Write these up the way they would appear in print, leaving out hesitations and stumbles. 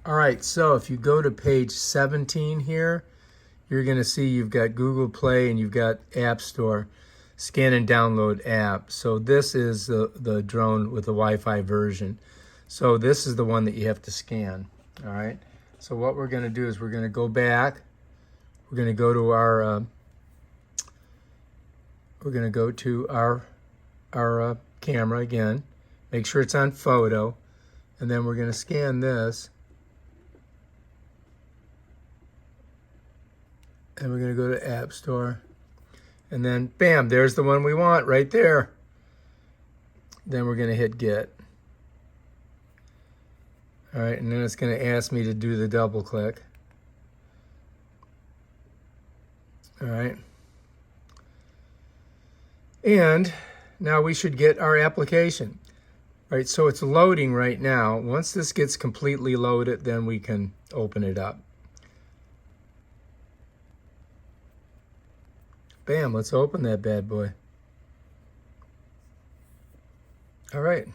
All right, so if you go to page 17 here, you're going to see you've got Google Play and you've got App Store, scan and download app. So this is the drone with the Wi-Fi version. So this is the one that you have to scan. All right, so what we're going to do is we're going to go back. We're going to go to our camera again. Make sure it's on photo, and then we're going to scan this. And we're going to go to App Store. And then, bam, there's the one we want right there. Then we're going to hit Get. All right, and then it's going to ask me to do the double click. All right. And now we should get our application. Right, so it's loading right now. Once this gets completely loaded, then we can open it up. Bam, let's open that bad boy. All right.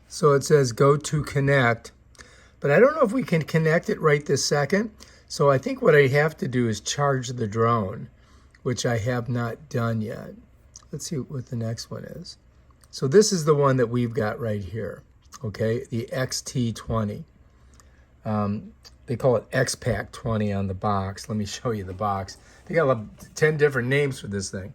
So it says go to connect, but I don't know if we can connect it right this second. So I think what I have to do is charge the drone, which I have not done yet. Let's see what the next one is. So this is the one that we've got right here, okay? The XT20. They call it X Pack 20 on the box. Let me show you the box. They got 10 different names for this thing.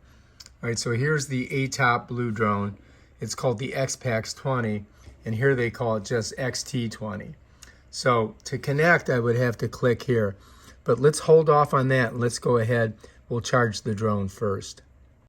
All right, so here's the ATTOP blue drone. It's called the X Pack 20, and here they call it just XT20. So to connect, I would have to click here. But let's hold off on that, and let's go ahead. We'll charge the drone first.